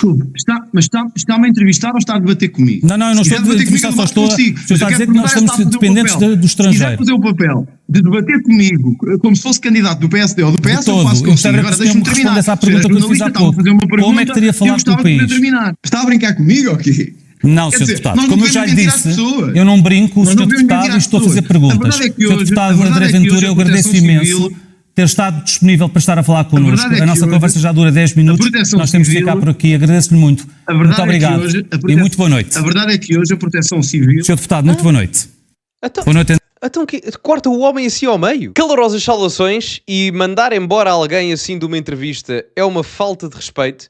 Desculpe, está-me a entrevistar ou está a debater comigo? Não, eu não estou a entrevistar, só estou a dizer que nós estamos dependentes do estrangeiro. Se quiser fazer o papel de debater comigo, como se fosse candidato do PSD ou do PS, eu faço consigo. Agora deixa-me terminar. Essa pergunta que eu fiz há pouco. Como é que teria falado com o país? Está a brincar comigo ou quê? Não, Sr. Deputado, como eu já lhe disse, eu não brinco, o Sr. Deputado, e estou a fazer perguntas. Sr. Deputado André Ventura, eu agradeço imenso ter estado disponível para estar a falar connosco. A nossa conversa já dura 10 minutos, nós temos que ficar por aqui. Agradeço-lhe muito. Muito obrigado e muito boa noite. A verdade é que hoje a Proteção Civil... Sr. Deputado, muito boa noite. Boa noite. Então corta o homem assim ao meio. Calorosas saudações, e mandar embora alguém assim de uma entrevista é uma falta de respeito.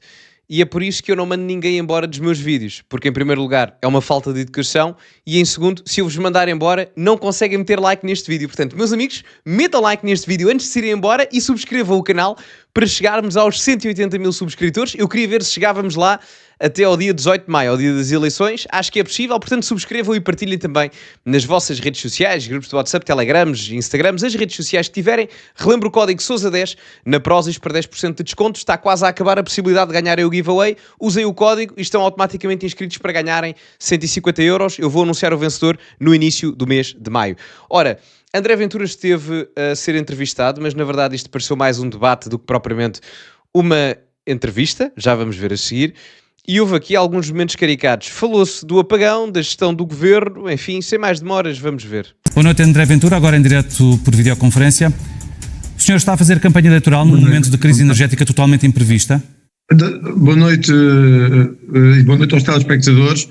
E é por isso que eu não mando ninguém embora dos meus vídeos. Porque, em primeiro lugar, é uma falta de educação. E, em segundo, se eu vos mandar embora, não conseguem meter like neste vídeo. Portanto, meus amigos, metam like neste vídeo antes de se irem embora e subscrevam o canal para chegarmos aos 180 mil subscritores. Eu queria ver se chegávamos lá até ao dia 18 de maio, ao dia das eleições. Acho que é possível, portanto subscrevam e partilhem também nas vossas redes sociais, grupos de WhatsApp, Telegrams, Instagrams, as redes sociais que tiverem. Relembro o código Sousa10 na Prozis para 10% de desconto. Está quase a acabar a possibilidade de ganharem o giveaway. Usem o código e estão automaticamente inscritos para ganharem 150 euros. Eu vou anunciar o vencedor no início do mês de maio. Ora, André Ventura esteve a ser entrevistado, mas na verdade isto pareceu mais um debate do que propriamente uma entrevista. Já vamos ver a seguir. E houve aqui alguns momentos caricatos. Falou-se do apagão, da gestão do governo, enfim, sem mais demoras, vamos ver. Boa noite, André Ventura, agora em direto por videoconferência. O senhor está a fazer campanha eleitoral num momento de crise energética totalmente imprevista? Boa noite e boa noite aos telespectadores.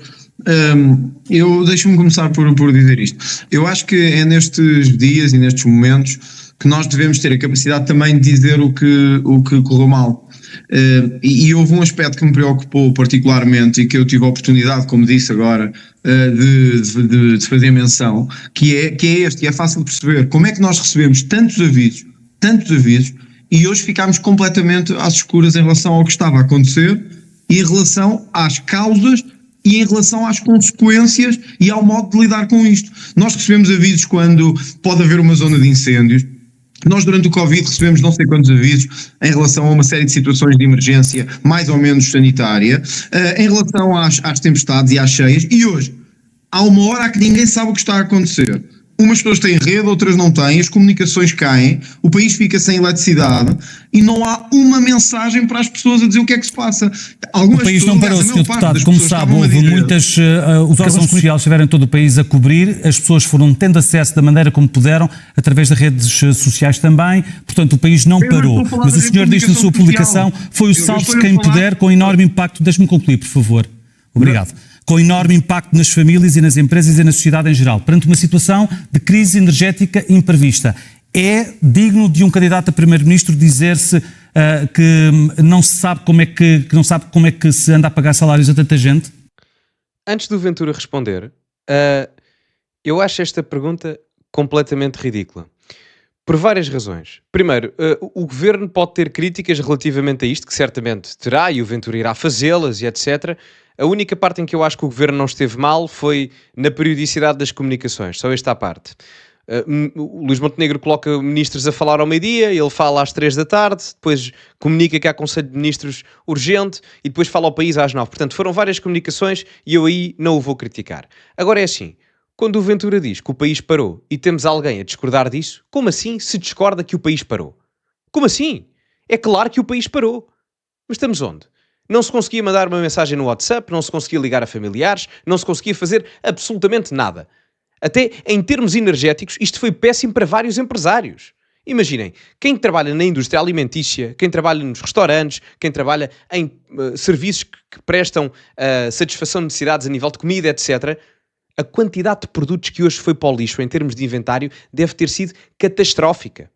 Eu deixo-me começar por dizer isto. Eu acho que é nestes dias e nestes momentos que nós devemos ter a capacidade também de dizer o que correu mal. E houve um aspecto que me preocupou particularmente e que eu tive a oportunidade, como disse agora, de fazer menção, que é este, e é fácil de perceber, como é que nós recebemos tantos avisos, e hoje ficámos completamente às escuras em relação ao que estava a acontecer e em relação às causas e em relação às consequências e ao modo de lidar com isto. Nós recebemos avisos quando pode haver uma zona de incêndios. Nós durante o Covid recebemos não sei quantos avisos em relação a uma série de situações de emergência mais ou menos sanitária, em relação às tempestades e às cheias, e hoje há uma hora que ninguém sabe o que está a acontecer. Umas pessoas têm rede, outras não têm, as comunicações caem, o país fica sem eletricidade e não há uma mensagem para as pessoas a dizer o que é que se passa. Algumas o país não parou, Sr. Deputado. Como sabe, houve muitas... os órgãos sociais estiveram em todo o país a cobrir, as pessoas foram tendo acesso da maneira como puderam, através das redes sociais também, portanto o país não parou. Mas o senhor disse na sua publicação, foi o salve-se quem puder, com enorme impacto. Deixe-me concluir, por favor. Obrigado. Com enorme impacto nas famílias e nas empresas e na sociedade em geral, perante uma situação de crise energética imprevista. É digno de um candidato a primeiro-ministro dizer-se que não sabe como é que se anda a pagar salários a tanta gente? Antes do Ventura responder, eu acho esta pergunta completamente ridícula. Por várias razões. Primeiro, o governo pode ter críticas relativamente a isto, que certamente terá, e o Ventura irá fazê-las e etc. A única parte em que eu acho que o governo não esteve mal foi na periodicidade das comunicações, só esta parte. O Luís Montenegro coloca ministros a falar ao meio-dia, ele fala às 3 da tarde, depois comunica que há Conselho de Ministros urgente e depois fala ao país às 9. Portanto, foram várias comunicações e eu aí não o vou criticar. Agora é assim, quando o Ventura diz que o país parou e temos alguém a discordar disso, como assim se discorda que o país parou? Como assim? É claro que o país parou. Mas estamos onde? Não se conseguia mandar uma mensagem no WhatsApp, não se conseguia ligar a familiares, não se conseguia fazer absolutamente nada. Até em termos energéticos, isto foi péssimo para vários empresários. Imaginem, quem trabalha na indústria alimentícia, quem trabalha nos restaurantes, quem trabalha em serviços que prestam satisfação de necessidades a nível de comida, etc., a quantidade de produtos que hoje foi para o lixo em termos de inventário deve ter sido catastrófica.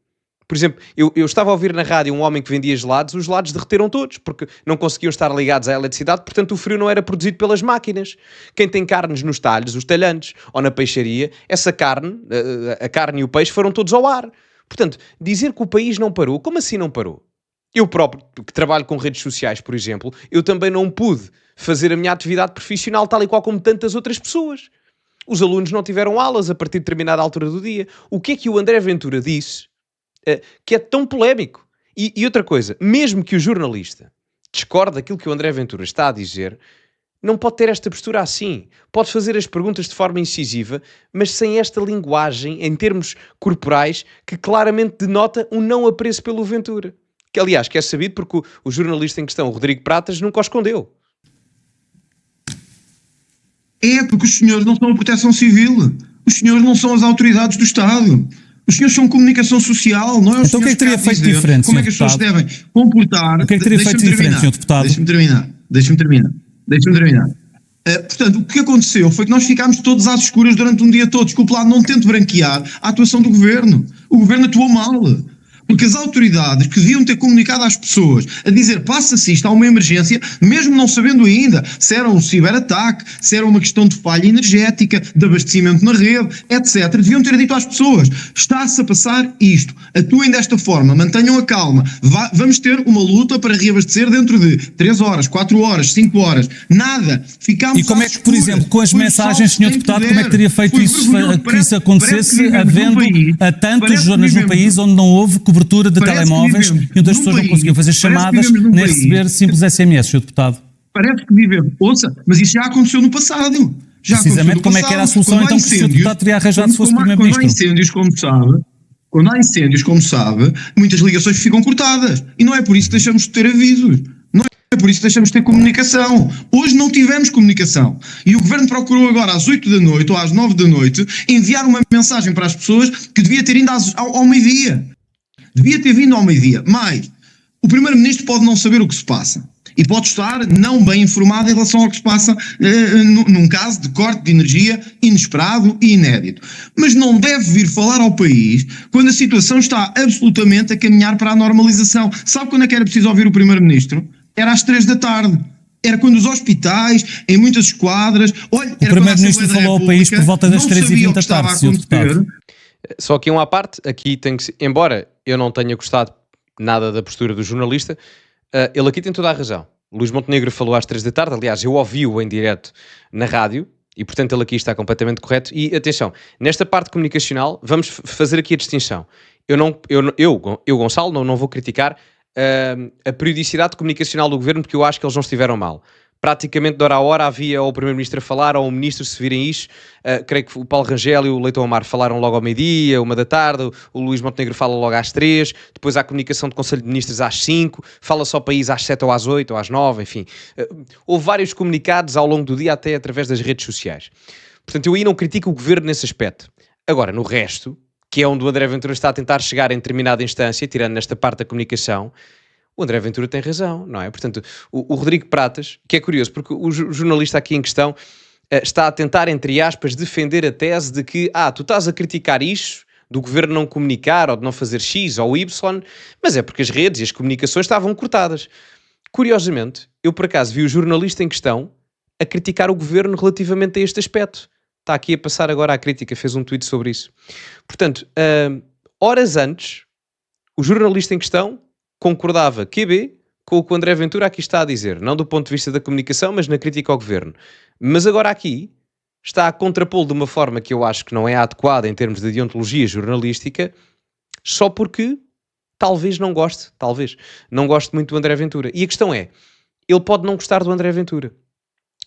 Por exemplo, eu estava a ouvir na rádio um homem que vendia gelados, os gelados derreteram todos, porque não conseguiam estar ligados à eletricidade, portanto o frio não era produzido pelas máquinas. Quem tem carnes nos talhos, os talhantes, ou na peixaria, essa carne, a carne e o peixe foram todos ao ar. Portanto, dizer que o país não parou, como assim não parou? Eu próprio, que trabalho com redes sociais, por exemplo, eu também não pude fazer a minha atividade profissional tal e qual como tantas outras pessoas. Os alunos não tiveram aulas a partir de determinada altura do dia. O que é que o André Ventura disse que é tão polémico? E outra coisa, mesmo que o jornalista discorda daquilo que o André Ventura está a dizer, não pode ter esta postura assim. Pode fazer as perguntas de forma incisiva, mas sem esta linguagem, em termos corporais, que claramente denota um não apreço pelo Ventura. Que, aliás, que é sabido porque o jornalista em questão, o Rodrigo Pratas, nunca o escondeu. É porque os senhores não são a Proteção Civil. Os senhores não são as autoridades do Estado. Os senhores são comunicação social, não é os então o que é que teria feito dizer diferente, como é que as pessoas devem comportar. O que é que teria feito diferente, Sr. Deputado? Deixa-me terminar. Portanto, o que aconteceu foi que nós ficámos todos às escuras durante um dia todo. Desculpe lá, não tento branquear a atuação do Governo. O Governo atuou mal. Porque as autoridades que deviam ter comunicado às pessoas a dizer passa-se isto, há uma emergência, mesmo não sabendo ainda se era um ciberataque, se era uma questão de falha energética, de abastecimento na rede, etc. Deviam ter dito às pessoas, está-se a passar isto, atuem desta forma, mantenham a calma, vamos ter uma luta para reabastecer dentro de 3 horas, 4 horas, 5 horas, nada, ficámos. E como é que, por exemplo, com as mensagens, Sr. Deputado, como é que teria feito isso, que isso acontecesse, havendo a tantas zonas no país onde não houve cobertura de telemóveis e onde as pessoas não conseguiam fazer chamadas nem receber simples SMS, Sr. Deputado? Parece que vivemos. Ouça, mas isso já aconteceu no passado. Precisamente como é que era a solução então que o Sr. Deputado teria arranjado se fosse Primeiro-Ministro? Quando há incêndios, como sabe, muitas ligações ficam cortadas. E não é por isso que deixamos de ter avisos. Não é por isso que deixamos de ter comunicação. Hoje não tivemos comunicação. E o Governo procurou agora às 8 da noite ou às 9 da noite enviar uma mensagem para as pessoas que devia ter ido ao meio-dia. Devia ter vindo ao meio-dia. Mas o Primeiro-Ministro pode não saber o que se passa. E pode estar não bem informado em relação ao que se passa num caso de corte de energia inesperado e inédito. Mas não deve vir falar ao país quando a situação está absolutamente a caminhar para a normalização. Sabe quando é que era preciso ouvir o Primeiro-Ministro? Era às 3 da tarde. Era quando os hospitais, em muitas esquadras... Olha, o Primeiro-Ministro falou ao país por volta das 3h20 da tarde, Sr. Deputado. Só que à parte, aqui tem que ser, embora eu não tenha gostado nada da postura do jornalista, ele aqui tem toda a razão. Luís Montenegro falou às 3 da tarde, aliás, eu ouvi-o em direto na rádio, e portanto ele aqui está completamente correto. E atenção, nesta parte comunicacional, vamos fazer aqui a distinção. Eu Gonçalo, não vou criticar a periodicidade comunicacional do Governo, porque eu acho que eles não estiveram mal. Praticamente de hora a hora havia ou o Primeiro-Ministro a falar ou o Ministro, se virem isto, creio que o Paulo Rangel e o Leitão Amar falaram logo ao meio-dia, 1 da tarde, o Luís Montenegro fala logo às 3, depois há a comunicação do Conselho de Ministros às 5, fala só o país às 7 ou às 8 ou às 9, enfim. Houve vários comunicados ao longo do dia, até através das redes sociais. Portanto, eu aí não critico o Governo nesse aspecto. Agora, no resto, que é onde o André Ventura está a tentar chegar em determinada instância, tirando nesta parte da comunicação, o André Ventura tem razão, não é? Portanto, o Rodrigo Pratas, que é curioso, porque o jornalista aqui em questão está a tentar, entre aspas, defender a tese de que, tu estás a criticar isto, do Governo não comunicar, ou de não fazer X ou Y, mas é porque as redes e as comunicações estavam cortadas. Curiosamente, eu por acaso vi o jornalista em questão a criticar o Governo relativamente a este aspecto. Está aqui a passar agora a crítica, fez um tweet sobre isso. Portanto, horas antes, o jornalista em questão concordava QB com o que o André Ventura aqui está a dizer, não do ponto de vista da comunicação, mas na crítica ao Governo. Mas agora aqui está a contrapô-lo de uma forma que eu acho que não é adequada em termos de deontologia jornalística, só porque talvez não goste muito do André Ventura. E a questão é, ele pode não gostar do André Ventura,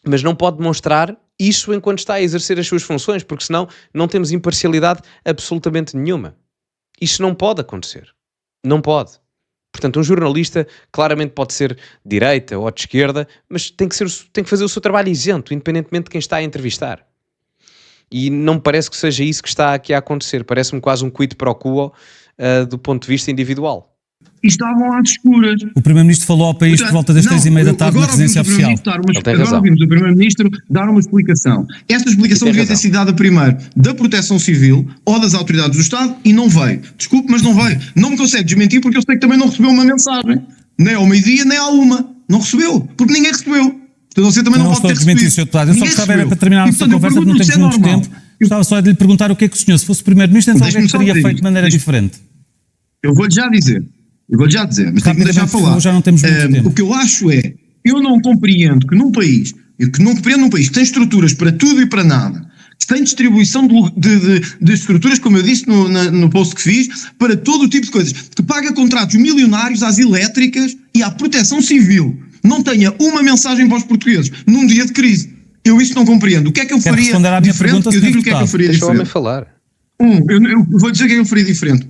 mas não pode demonstrar isso enquanto está a exercer as suas funções, porque senão não temos imparcialidade absolutamente nenhuma. Isso não pode acontecer. Não pode. Portanto, um jornalista claramente pode ser de direita ou de esquerda, mas tem que fazer o seu trabalho isento, independentemente de quem está a entrevistar. E não me parece que seja isso que está aqui a acontecer. Parece-me quase um quid pro quo do ponto de vista individual. E estavam às escuras. O Primeiro-Ministro falou ao país por volta das 3h30 da tarde na residência oficial. Agora ouvimos o Primeiro-Ministro dar uma explicação. Esta explicação devia ter sido dada primeiro da Proteção Civil ou das autoridades do Estado e não veio. Desculpe, mas não veio. Não me consegue desmentir porque eu sei que também não recebeu uma mensagem. Nem ao meio-dia, nem à 1. Não recebeu. Porque ninguém recebeu. Então você também não pode ter recebido. Sr. Deputado. Eu só gostava era para terminar a nossa conversa, porque não temos muito tempo. Gostava só de lhe perguntar o que é que o senhor, se fosse Primeiro-Ministro, então o que é que teria feito de maneira diferente? Eu vou-lhe já dizer, mas tenho que me deixar falar. Já não temos muito tempo. O que eu acho é, eu não compreendo que num país que tem estruturas para tudo e para nada, que tem distribuição de estruturas, como eu disse no post que fiz, para todo o tipo de coisas, que paga contratos milionários às elétricas e à Proteção Civil, não tenha uma mensagem para os portugueses num dia de crise. Eu isso não compreendo. O que é que eu faria diferente? Eu digo o que é que eu faria Deixa o homem diferente. falar. Eu vou dizer o que é que eu faria diferente.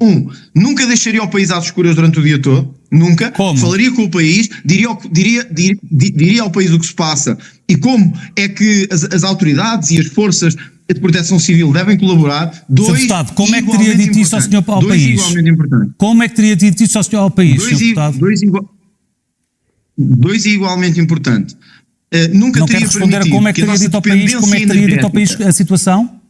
Nunca deixaria o país às escuras durante o dia todo. Nunca. Como? Falaria com o país, diria ao país o que se passa e como é que as autoridades e as forças de proteção civil devem colaborar. Sr. Deputado, como é que teria dito isso ao país? Igualmente importantes. Como é que teria dito isso ao país, Sr. Deputado? Dois igualmente importantes. Nunca Não teria quer responder a como é que teria dito ao país, como é que teria dito ao país a situação?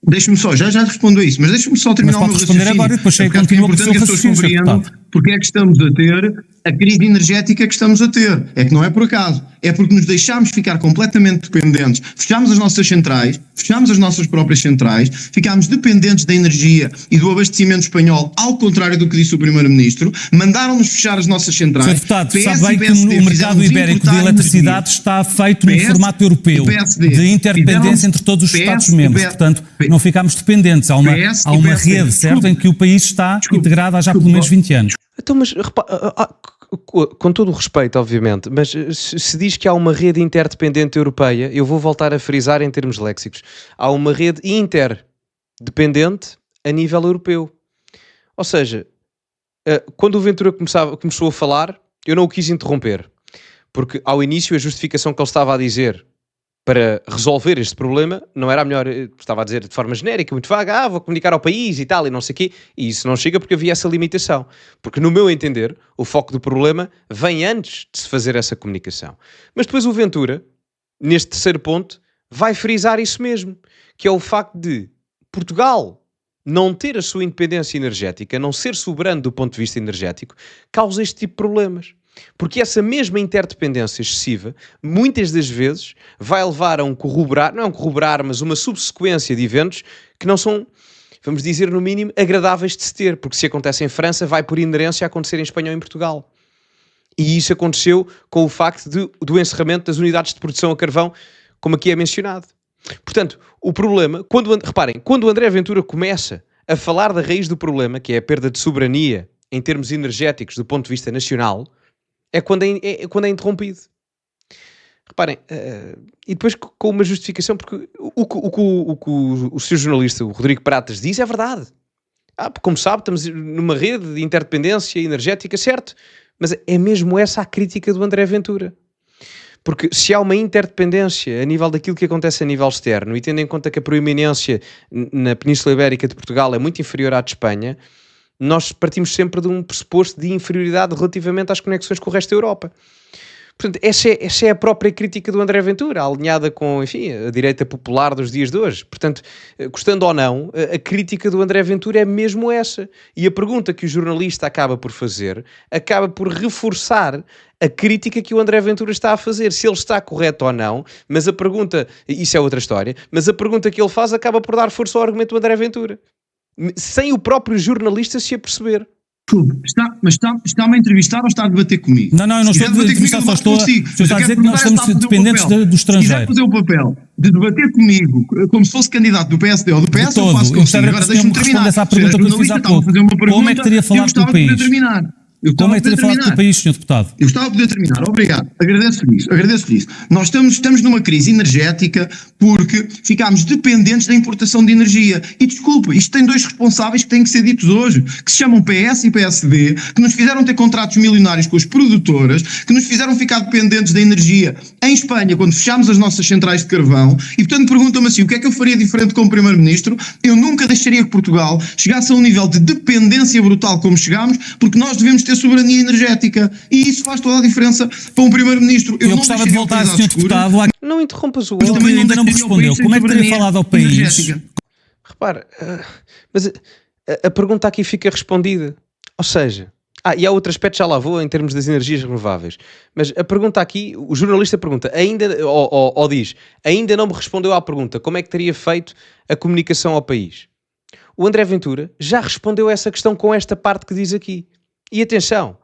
Deixa-me só, já respondo a isso, mas deixa-me só terminar o meu raciocínio. Responder agora e depois é continua importante que as pessoas compreendam porque é que estamos a ter a crise energética que estamos a ter. É que não é por acaso. É porque nos deixámos ficar completamente dependentes. Fechámos as nossas centrais, fechámos as nossas próprias centrais, ficámos dependentes da energia e do abastecimento espanhol, ao contrário do que disse o Primeiro-Ministro. Mandaram-nos fechar as nossas centrais. Sr. Deputado, sabe bem que o mercado ibérico de eletricidade está feito num formato europeu de interdependência entre todos os Estados-membros. Portanto, não ficámos dependentes. Há uma rede, certo, em que o país está integrado há já pelo menos 20 anos. Então, mas com todo o respeito, obviamente, mas se diz que há uma rede interdependente europeia, eu vou voltar a frisar em termos léxicos. Há uma rede interdependente a nível europeu. Ou seja, quando o Ventura começou a falar, eu não o quis interromper, porque ao início a justificação que ele estava a dizer para resolver este problema não era a melhor, estava a dizer de forma genérica, muito vaga, vou comunicar ao país e tal, e não sei o quê, e isso não chega porque havia essa limitação. Porque no meu entender, o foco do problema vem antes de se fazer essa comunicação. Mas depois o Ventura, neste terceiro ponto, vai frisar isso mesmo, que é o facto de Portugal não ter a sua independência energética, não ser soberano do ponto de vista energético, causa este tipo de problemas. Porque essa mesma interdependência excessiva, muitas das vezes, vai levar a não é um corroborar, mas uma subsequência de eventos que não são, vamos dizer, no mínimo, agradáveis de se ter. Porque se acontece em França, vai por inerência a acontecer em Espanha ou em Portugal. E isso aconteceu com o facto do encerramento das unidades de produção a carvão, como aqui é mencionado. Portanto, o problema, reparem, quando o André Ventura começa a falar da raiz do problema, que é a perda de soberania em termos energéticos do ponto de vista nacional, é quando é interrompido. Reparem, e depois com uma justificação, porque o que o seu jornalista, o Rodrigo Pratas, diz é verdade. Como sabe, estamos numa rede de interdependência energética, certo? Mas é mesmo essa a crítica do André Ventura. Porque se há uma interdependência a nível daquilo que acontece a nível externo, e tendo em conta que a proeminência na Península Ibérica de Portugal é muito inferior à de Espanha, nós partimos sempre de um pressuposto de inferioridade relativamente às conexões com o resto da Europa. Portanto, essa é a própria crítica do André Ventura, alinhada com, enfim, a direita popular dos dias de hoje. Portanto, gostando ou não, a crítica do André Ventura é mesmo essa. E a pergunta que o jornalista acaba por fazer, acaba por reforçar a crítica que o André Ventura está a fazer. Se ele está correto ou não, mas a pergunta, isso é outra história, mas a pergunta que ele faz acaba por dar força ao argumento do André Ventura, sem o próprio jornalista se aperceber. Está-me a entrevistar ou está a debater comigo? Não, eu não estou a entrevistar, só estou a dizer que nós estamos dependentes do estrangeiro. Se quiser fazer o papel de debater comigo, como se fosse candidato do PSD ou do PS, eu faço consigo. Agora deixa-me terminar. Essa pergunta que eu fiz há pouco. Como é que teria falado com o país? Como é que teria falado com o país, Sr. Deputado? Eu estava a poder terminar, obrigado. Agradeço-lhe isso. Nós estamos numa crise energética porque ficámos dependentes da importação de energia. E desculpa, isto tem dois responsáveis que têm que ser ditos hoje, que se chamam PS e PSD, que nos fizeram ter contratos milionários com as produtoras, que nos fizeram ficar dependentes da energia em Espanha, quando fechámos as nossas centrais de carvão. E portanto perguntam-me assim, o que é que eu faria diferente como Primeiro-Ministro? Eu nunca deixaria que Portugal chegasse a um nível de dependência brutal como chegámos, porque nós devemos ter soberania energética, e isso faz toda a diferença para um Primeiro-Ministro. Eu gostava de voltar, Sr. Deputado. Não interrompas o outro. Ele ainda não me respondeu. Como é que teria falado ao país? Repare, mas a pergunta aqui fica respondida. Ou seja, e há outro aspecto, já lá vou, em termos das energias renováveis. Mas a pergunta aqui, o jornalista pergunta, ou diz, ainda não me respondeu à pergunta, como é que teria feito a comunicação ao país? O André Ventura já respondeu a essa questão com esta parte que diz aqui. E atenção,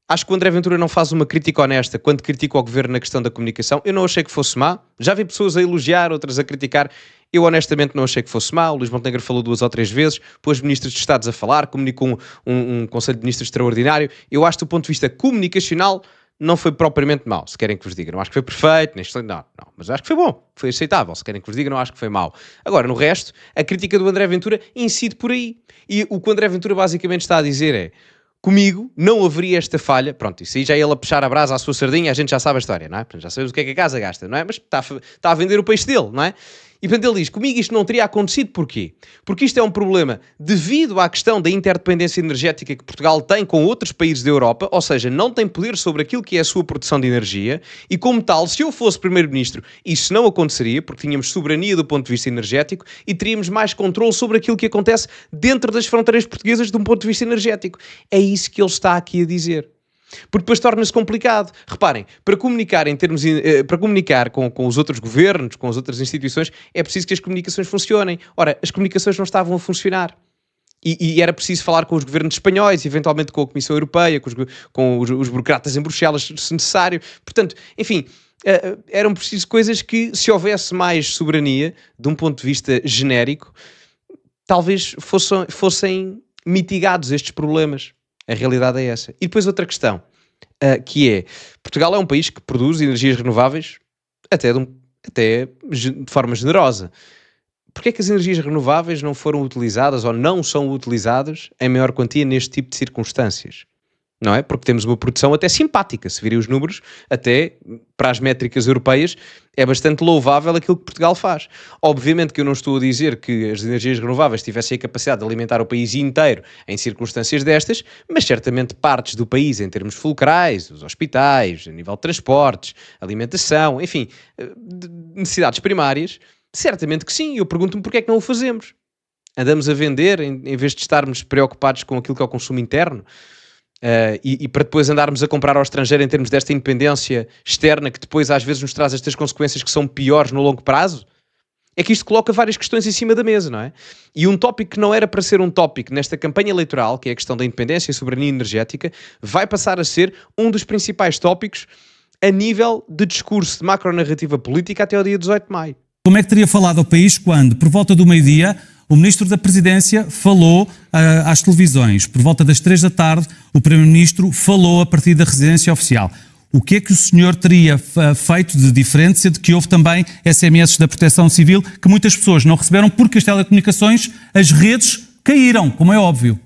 acho que o André Ventura não faz uma crítica honesta quando critica o governo na questão da comunicação. Eu não achei que fosse má. Já vi pessoas a elogiar, outras a criticar. Eu honestamente não achei que fosse mau. Luís Montenegro falou 2 ou 3 vezes, pôs ministros de Estados a falar, comunicou um Conselho de Ministros extraordinário. Eu acho que do ponto de vista comunicacional não foi propriamente mau, se querem que vos diga. Não acho que foi perfeito, nem excelente, não. Mas acho que foi bom, foi aceitável. Se querem que vos diga, não acho que foi mau. Agora, no resto, a crítica do André Ventura incide por aí. E o que o André Ventura basicamente está a dizer é: comigo não haveria esta falha. Pronto, isso aí já ele a puxar a brasa à sua sardinha, a gente já sabe a história, não é? Portanto, já sabemos o que é que a casa gasta, não é? Mas está a vender o peixe dele, não é? E portanto ele diz, comigo isto não teria acontecido, porquê? Porque isto é um problema devido à questão da interdependência energética que Portugal tem com outros países da Europa, ou seja, não tem poder sobre aquilo que é a sua produção de energia, e como tal, se eu fosse Primeiro-Ministro, isso não aconteceria, porque tínhamos soberania do ponto de vista energético e teríamos mais controle sobre aquilo que acontece dentro das fronteiras portuguesas de um ponto de vista energético. É isso que ele está aqui a dizer. Porque depois torna-se complicado. Reparem, para comunicar para comunicar com os outros governos, com as outras instituições, é preciso que as comunicações funcionem. Ora, as comunicações não estavam a funcionar. E era preciso falar com os governos espanhóis, eventualmente com a Comissão Europeia, com os burocratas em Bruxelas, se necessário. Portanto, enfim, eram preciso coisas que, se houvesse mais soberania, de um ponto de vista genérico, talvez fossem mitigados estes problemas. A realidade é essa. E depois outra questão, que é, Portugal é um país que produz energias renováveis até de forma generosa. Porquê é que as energias renováveis não foram utilizadas ou não são utilizadas em maior quantia neste tipo de circunstâncias? Não é? Porque temos uma produção até simpática, se virem os números, até para as métricas europeias, é bastante louvável aquilo que Portugal faz. Obviamente que eu não estou a dizer que as energias renováveis tivessem a capacidade de alimentar o país inteiro em circunstâncias destas, mas certamente partes do país, em termos fulcrais, os hospitais, a nível de transportes, alimentação, enfim, necessidades primárias, certamente que sim. Eu pergunto-me porque é que não o fazemos. Andamos a vender em vez de estarmos preocupados com aquilo que é o consumo interno? E para depois andarmos a comprar ao estrangeiro em termos desta independência externa que depois às vezes nos traz estas consequências que são piores no longo prazo, é que isto coloca várias questões em cima da mesa, não é? E um tópico que não era para ser um tópico nesta campanha eleitoral, que é a questão da independência e soberania energética, vai passar a ser um dos principais tópicos a nível de discurso de macronarrativa política até ao dia 18 de maio. Como é que teria falado ao país quando, por volta do meio-dia, o Ministro da Presidência falou às televisões? Por volta das 3 da tarde, o Primeiro-Ministro falou a partir da residência oficial. O que é que o senhor teria feito de diferente, sendo que houve também SMS da Proteção Civil que muitas pessoas não receberam porque as telecomunicações, as redes caíram, como é óbvio?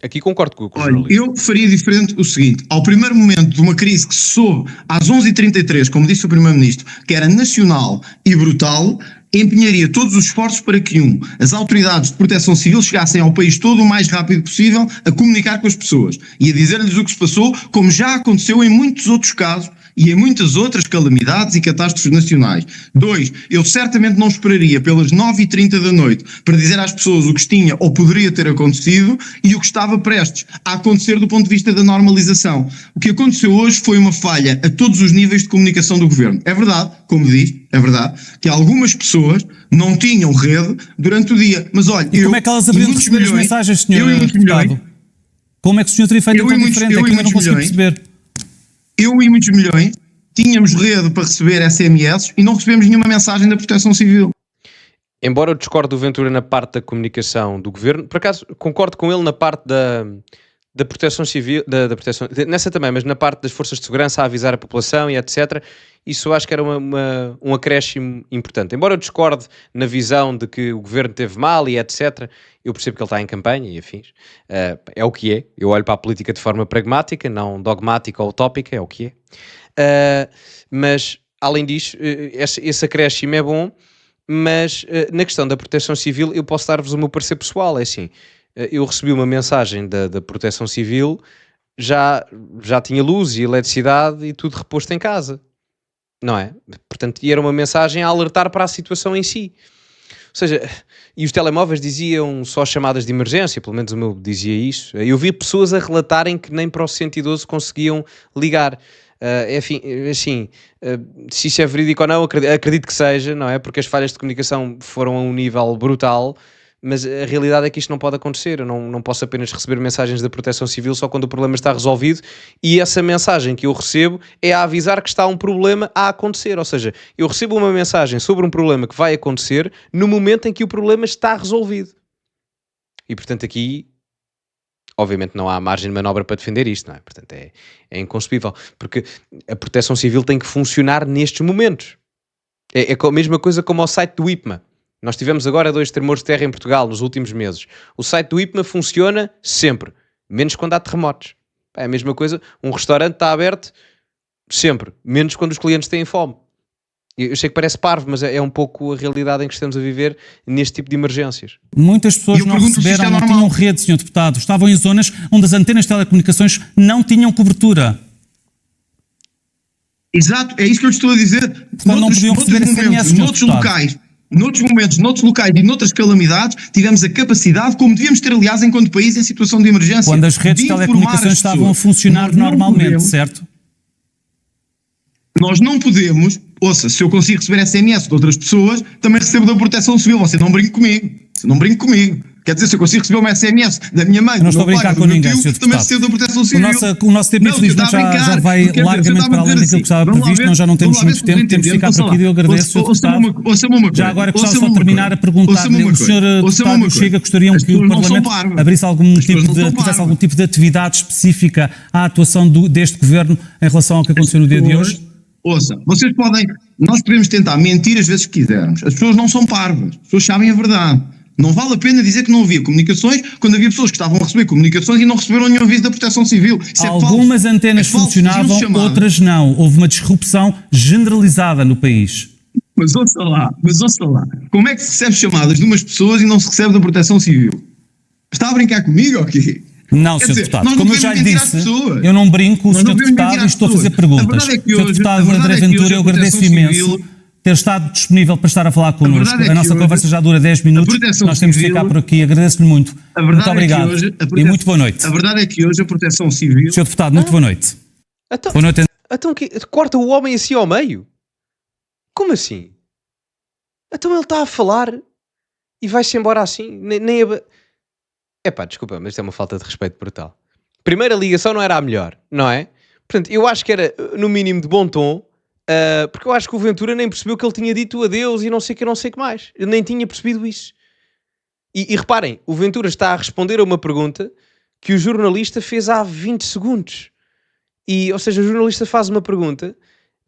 Aqui concordo com o Olha, eu faria diferente o seguinte: ao primeiro momento de uma crise que se soube às 11h33, como disse o Primeiro-Ministro, que era nacional e brutal, empenharia todos os esforços para que, as autoridades de proteção civil chegassem ao país todo o mais rápido possível a comunicar com as pessoas e a dizer-lhes o que se passou, como já aconteceu em muitos outros casos e em muitas outras calamidades e catástrofes nacionais. 2, eu certamente não esperaria pelas 9h30 da noite para dizer às pessoas o que tinha ou poderia ter acontecido e o que estava prestes a acontecer do ponto de vista da normalização. O que aconteceu hoje foi uma falha a todos os níveis de comunicação do governo. É verdade, como diz, é verdade, que algumas pessoas não tinham rede durante o dia. Mas olha, como é que elas haveriam de receber as mensagens, senhor deputado? Como é que o senhor teria feito então diferente? É que eu não consegui perceber. Eu e muitos milhões tínhamos rede para receber SMS e não recebemos nenhuma mensagem da Proteção Civil. Embora eu discorde do Ventura na parte da comunicação do governo, por acaso concordo com ele na parte da Proteção Civil, nessa também, mas na parte das forças de segurança a avisar a população e etc. Isso eu acho que era um acréscimo importante. Embora eu discorde na visão de que o governo teve mal e etc., eu percebo que ele está em campanha e afins. É o que é. Eu olho para a política de forma pragmática, não dogmática ou utópica, é o que é. Mas, além disso, esse acréscimo é bom, mas na questão da proteção civil eu posso dar-vos o meu parecer pessoal. É assim, eu recebi uma mensagem da Proteção Civil, já tinha luz e eletricidade e tudo reposto em casa. Não é? Portanto, e era uma mensagem a alertar para a situação em si. Ou seja, e os telemóveis diziam só chamadas de emergência, pelo menos o meu dizia isso. Eu vi pessoas a relatarem que nem para o 112 conseguiam ligar. Enfim, assim, se isso é verídico ou não, acredito que seja, não é? Porque as falhas de comunicação foram a um nível brutal, mas a realidade é que isto não pode acontecer. Eu não posso apenas receber mensagens da Proteção Civil só quando o problema está resolvido, e essa mensagem que eu recebo é a avisar que está um problema a acontecer. Ou seja, eu recebo uma mensagem sobre um problema que vai acontecer no momento em que o problema está resolvido. E portanto aqui, obviamente, não há margem de manobra para defender isto, não é? Portanto é inconcebível, porque a Proteção Civil tem que funcionar nestes momentos. É a mesma coisa como ao site do IPMA. Nós tivemos agora 2 tremores de terra em Portugal nos últimos meses. O site do IPMA funciona sempre, menos quando há terremotos. É a mesma coisa, um restaurante está aberto sempre, menos quando os clientes têm fome. Eu sei que parece parvo, mas é um pouco a realidade em que estamos a viver neste tipo de emergências. Muitas pessoas não receberam, não tinham rede, Sr. Deputado. Estavam em zonas onde as antenas de telecomunicações não tinham cobertura. Exato, é isso que eu estou a dizer. Não podiam receber SMS, noutros locais e noutras calamidades, tivemos a capacidade, como devíamos ter, aliás, enquanto país, em situação de emergência. Quando as redes de telecomunicações estavam a funcionar normalmente, certo? Nós não podemos, ouça, se eu consigo receber SMS de outras pessoas, também recebo da Proteção Civil. Você não brinque comigo. Quer dizer, se eu consigo receber uma SMS da minha mãe, do meu pai, do meu tio, também recebo da Proteção Civil. O nosso tempo, infelizmente, já vai largamente para além daquilo que estava previsto. Nós já não temos muito tempo, temos de ficar por aqui. Eu agradeço, Sr. Deputado. Já agora gostava só de terminar a perguntar-lhe, o Sr. Deputado Chega, gostariam que o Parlamento tivesse algum tipo de atividade específica à atuação deste Governo em relação ao que aconteceu no dia de hoje? Ouça, nós podemos tentar mentir às vezes que quisermos. As pessoas não são parvas, as pessoas sabem a verdade. Não vale a pena dizer que não havia comunicações quando havia pessoas que estavam a receber comunicações e não receberam nenhum aviso da Proteção Civil. Algumas antenas funcionavam, outras não. Houve uma disrupção generalizada no país. Mas ouça lá. Como é que se recebe chamadas de umas pessoas e não se recebe da Proteção Civil? Está a brincar comigo ou quê? Não, Sr. Deputado, como eu já lhe disse, eu não brinco, o Sr. Deputado, e estou a fazer perguntas. Sr. Deputado André Ventura, eu agradeço imenso ter estado disponível para estar a falar connosco. A nossa conversa já dura 10 minutos, nós temos de ficar por aqui. Agradeço-lhe muito. Muito obrigado e muito boa noite. A verdade é que hoje a Proteção Civil... Sr. Deputado, muito boa noite. Boa noite. Então corta o homem assim ao meio? Como assim? Então ele está a falar e vai-se embora assim? Desculpa, mas isto é uma falta de respeito brutal. Primeira ligação não era a melhor, não é? Portanto, eu acho que era no mínimo de bom tom, porque eu acho que o Ventura nem percebeu que ele tinha dito adeus e não sei o que mais. Eu nem tinha percebido isso. E reparem, o Ventura está a responder a uma pergunta que o jornalista fez há 20 segundos. Ou seja, o jornalista faz uma pergunta,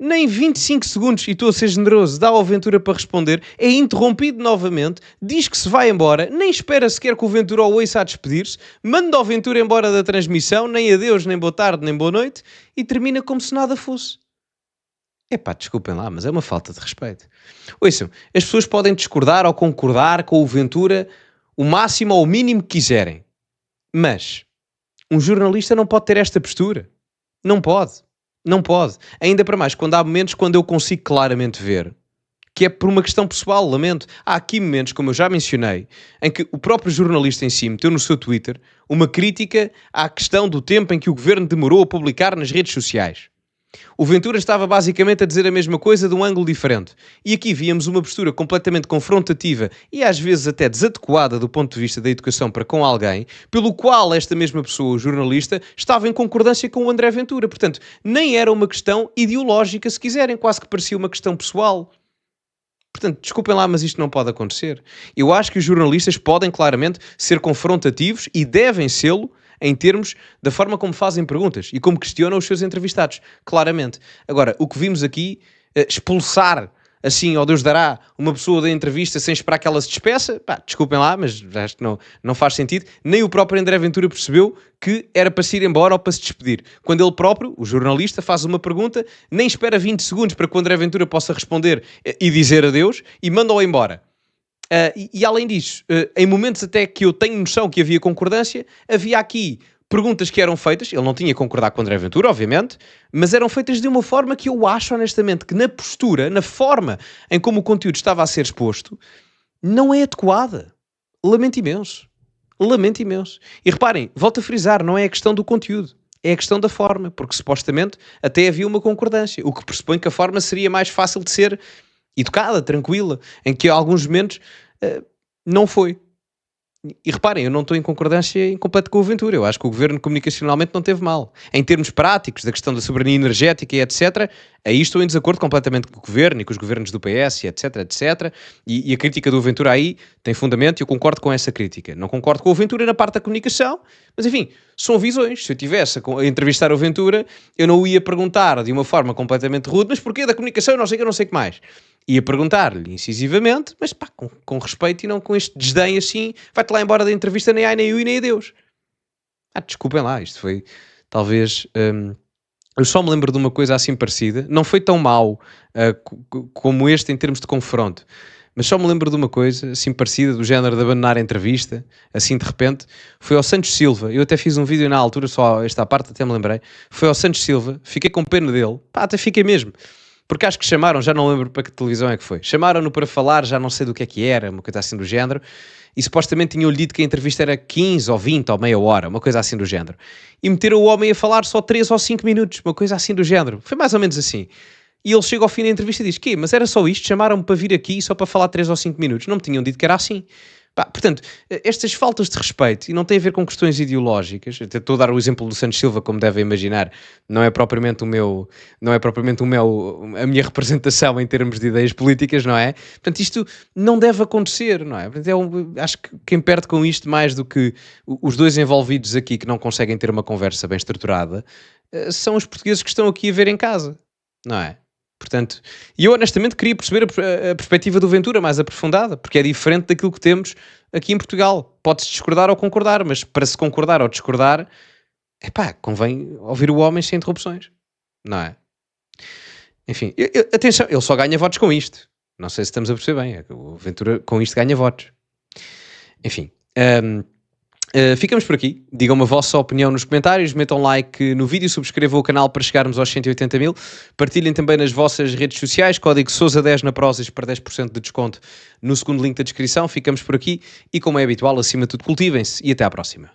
nem 25 segundos, e estou a ser generoso, dá ao Ventura para responder, é interrompido novamente, diz que se vai embora, nem espera sequer que o Ventura o ouça a despedir-se, manda ao Ventura embora da transmissão, nem adeus, nem boa tarde, nem boa noite, e termina como se nada fosse. Desculpem lá, mas é uma falta de respeito. Ouçam, as pessoas podem discordar ou concordar com o Ventura o máximo ou o mínimo que quiserem, mas um jornalista não pode ter esta postura. Não pode. Ainda para mais, quando há momentos quando eu consigo claramente ver que é por uma questão pessoal, lamento. Há aqui momentos, como eu já mencionei, em que o próprio jornalista em si meteu no seu Twitter uma crítica à questão do tempo em que o governo demorou a publicar nas redes sociais. O Ventura estava basicamente a dizer a mesma coisa de um ângulo diferente. E aqui víamos uma postura completamente confrontativa e às vezes até desadequada do ponto de vista da educação para com alguém, pelo qual esta mesma pessoa, o jornalista, estava em concordância com o André Ventura. Portanto, nem era uma questão ideológica, se quiserem, quase que parecia uma questão pessoal. Portanto, desculpem lá, mas isto não pode acontecer. Eu acho que os jornalistas podem claramente ser confrontativos e devem sê-lo em termos da forma como fazem perguntas e como questionam os seus entrevistados, claramente. Agora, o que vimos aqui, expulsar, assim, ao Deus dará, uma pessoa da entrevista sem esperar que ela se despeça, desculpem lá, mas acho que não faz sentido. Nem o próprio André Ventura percebeu que era para se ir embora ou para se despedir. Quando ele próprio, o jornalista, faz uma pergunta, nem espera 20 segundos para que o André Ventura possa responder e dizer adeus e manda-o embora. E além disso, em momentos até que eu tenho noção que havia concordância, havia aqui perguntas que eram feitas, ele não tinha que concordar com o André Ventura, obviamente, mas eram feitas de uma forma que eu acho honestamente que na postura, na forma em como o conteúdo estava a ser exposto, não é adequada. Lamento imenso. E reparem, volto a frisar, não é a questão do conteúdo, é a questão da forma, porque supostamente até havia uma concordância, o que pressupõe que a forma seria mais fácil de ser educada, tranquila, em que em alguns momentos não foi. E reparem, eu não estou em concordância em completo com o Ventura. Eu acho que o governo comunicacionalmente não teve mal. Em termos práticos, da questão da soberania energética e etc., aí estou em desacordo completamente com o governo e com os governos do PS, etc, etc. E a crítica do Ventura aí tem fundamento e eu concordo com essa crítica. Não concordo com o Ventura na parte da comunicação, mas enfim, são visões. Se eu tivesse a entrevistar o Ventura, eu não o ia perguntar de uma forma completamente rude, mas porquê da comunicação, não sei o que, eu não sei o que mais. Ia perguntar-lhe incisivamente, mas pá, com respeito e não com este desdém assim, vai-te lá embora da entrevista, nem ai, nem eu e nem adeus. Desculpem lá, isto foi talvez... eu só me lembro de uma coisa assim parecida, não foi tão mau como este em termos de confronto, mas só me lembro de uma coisa assim parecida, do género de abandonar a entrevista, assim de repente, foi ao Santos Silva. Eu até fiz um vídeo na altura, só esta parte até me lembrei, foi ao Santos Silva, fiquei com pena dele, pá, até fiquei mesmo. Porque acho que chamaram, já não lembro para que televisão é que foi, chamaram-no para falar, já não sei do que era, uma coisa assim do género, e supostamente tinham-lhe dito que a entrevista era 15 ou 20 ou meia hora, uma coisa assim do género. E meteram o homem a falar só 3 ou 5 minutos, uma coisa assim do género. Foi mais ou menos assim. E ele chega ao fim da entrevista e diz, quê? Mas era só isto? Chamaram-me para vir aqui só para falar 3 ou 5 minutos? Não me tinham dito que era assim. Pá, portanto, estas faltas de respeito, e não tem a ver com questões ideológicas, até estou a dar o exemplo do Santos Silva, como devem imaginar, não é propriamente a minha representação em termos de ideias políticas, não é? Portanto, isto não deve acontecer, não é? Portanto, acho que quem perde com isto mais do que os dois envolvidos aqui que não conseguem ter uma conversa bem estruturada, são os portugueses que estão aqui a ver em casa, não é? Portanto, e eu honestamente queria perceber a perspectiva do Ventura mais aprofundada, porque é diferente daquilo que temos aqui em Portugal. Pode-se discordar ou concordar, mas para se concordar ou discordar, convém ouvir o homem sem interrupções, não é? Enfim, atenção, ele só ganha votos com isto. Não sei se estamos a perceber bem, o Ventura com isto ganha votos. Enfim, ficamos por aqui. Digam-me a vossa opinião nos comentários, metam like no vídeo, subscrevam o canal para chegarmos aos 180 mil, partilhem também nas vossas redes sociais, código Sousa10 na Prozis para 10% de desconto no segundo link da descrição. Ficamos por aqui e, como é habitual, acima de tudo, cultivem-se e até à próxima.